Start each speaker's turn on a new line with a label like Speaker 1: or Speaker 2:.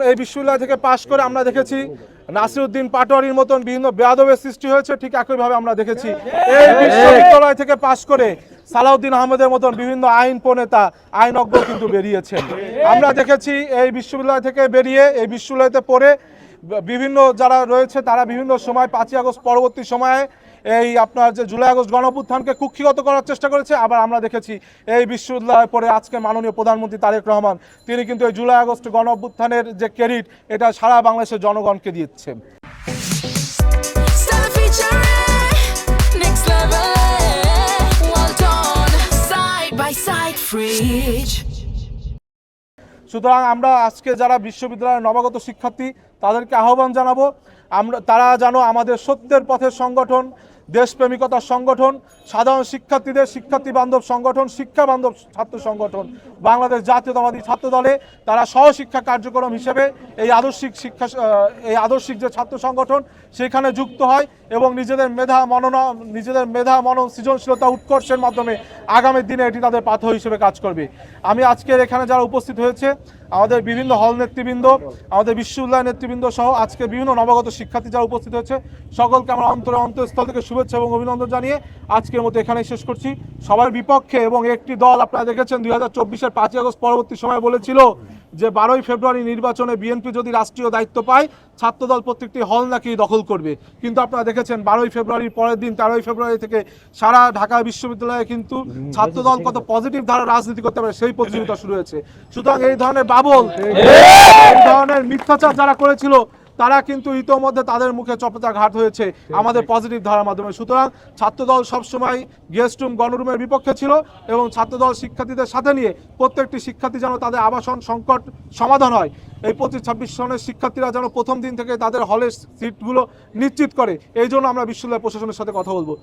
Speaker 1: এই বিশ্ববিদ্যালয় থেকে পাশ করে আমরা দেখেছি নাসিরউদ্দিন পাটোয়ারির মতন বিভিন্ন বেয়াদবের সৃষ্টি হয়েছে, ঠিক একইভাবে আমরা দেখেছি এই বিশ্ববিদ্যালয় থেকে পাশ করে সালাউদ্দিন আহমেদের মতন বিভিন্ন আইন প্রণেতা আইনজ্ঞ কিন্তু বেরিয়েছেন। আমরা দেখেছি এই বিশ্ববিদ্যালয় থেকে বেরিয়ে এই বিশ্ববিদ্যালয়তে পড়ে বিভিন্ন যারা রয়েছে তারা বিভিন্ন সময় 5ই আগস্ট পরবর্তী সময়ে এই আপনার যে জুলাই আগস্ট গণঅভ্যুত্থানকে কুক্ষিগত করার চেষ্টা করেছে। আবার আমরা দেখেছি এই বিশ্ববিদ্যালয়ে পড়ে আজকে মাননীয় প্রধানমন্ত্রী তারেক রহমান তিনি কিন্তু এই জুলাই আগস্ট গণঅভ্যুত্থানের যে ক্রেডিট এটা সারা বাংলাদেশের জনগণকে দিচ্ছে। সুতরাং আমরা আজকে যারা বিশ্ববিদ্যালয়ের নবাগত শিক্ষার্থী তাদেরকে আহ্বান জানাবো তারা যেন আমাদের সত্যের পথের সংগঠন, দেশপ্রেমিকতার সংগঠন, সাধারণ শিক্ষার্থীদের শিক্ষার্থী বান্ধব সংগঠন, শিক্ষা বান্ধব ছাত্র সংগঠন বাংলাদেশ জাতীয়তাবাদী ছাত্র দলে তারা সহশিক্ষা কার্যক্রম হিসেবে এই আদর্শিক যে ছাত্র সংগঠন সেখানে যুক্ত হয় এবং নিজেদের মেধা মনন সৃজনশীলতা উৎকর্ষের মাধ্যমে আগামী দিনে এটি তাদের পাথর হিসেবে কাজ করবে। আমি আজকের এখানে যারা উপস্থিত হয়েছে আমাদের বিভিন্ন হল নেতৃবৃন্দ, আমাদের বিশ্ববিদ্যালয় নেতৃবৃন্দ সহ আজকে বিভিন্ন নবাগত শিক্ষার্থী যারা উপস্থিত হয়েছে সকলকে আমরা অন্তঃস্থল থেকে শুভেচ্ছা এবং অভিনন্দন জানিয়ে আজকের মতো এখানেই শেষ করছি। সবার বিপক্ষে এবং একটি দল আপনারা দেখেছেন 2024-এর 5ই আগস্ট পরবর্তী সময় বলেছিল যে 12ই ফেব্রুয়ারি নির্বাচনে বিএনপি যদি রাষ্ট্রীয় দায়িত্ব পায় ছাত্রদল প্রত্যেকটি হল নাকি দখল করবে, কিন্তু আপনারা দেখেছেন 12ই ফেব্রুয়ারির পরের দিন 13ই ফেব্রুয়ারি থেকে সারা ঢাকা বিশ্ববিদ্যালয়ে কিন্তু ছাত্রদল কত পজিটিভ ধারা রাজনীতি করতে পারে সেই প্রতিযোগিতা শুরু হয়েছে। সুতরাং এই ধরনের বাবল এই ধরনের মিথ্যাচার যারা করেছিল তারা কিন্তু ইতোমধ্যে তাদের মুখে চপেটাঘাত হয়েছে আমাদের পজিটিভ ধারার মাধ্যমে। সুতরাং ছাত্রদল সবসময় গেস্ট রুম গণরুমের বিপক্ষে ছিল এবং ছাত্রদল শিক্ষার্থীদের সাথে নিয়ে প্রত্যেকটি শিক্ষার্থী যেন তাদের আবাসন সংকট সমাধান হয়, এই 25-26 সনের শিক্ষার্থীরা যেন প্রথম দিন থেকে তাদের হলের সিটগুলো নিশ্চিত করে, এই জন্য আমরা বিশ্ববিদ্যালয় প্রশাসনের সাথে কথা বলবো।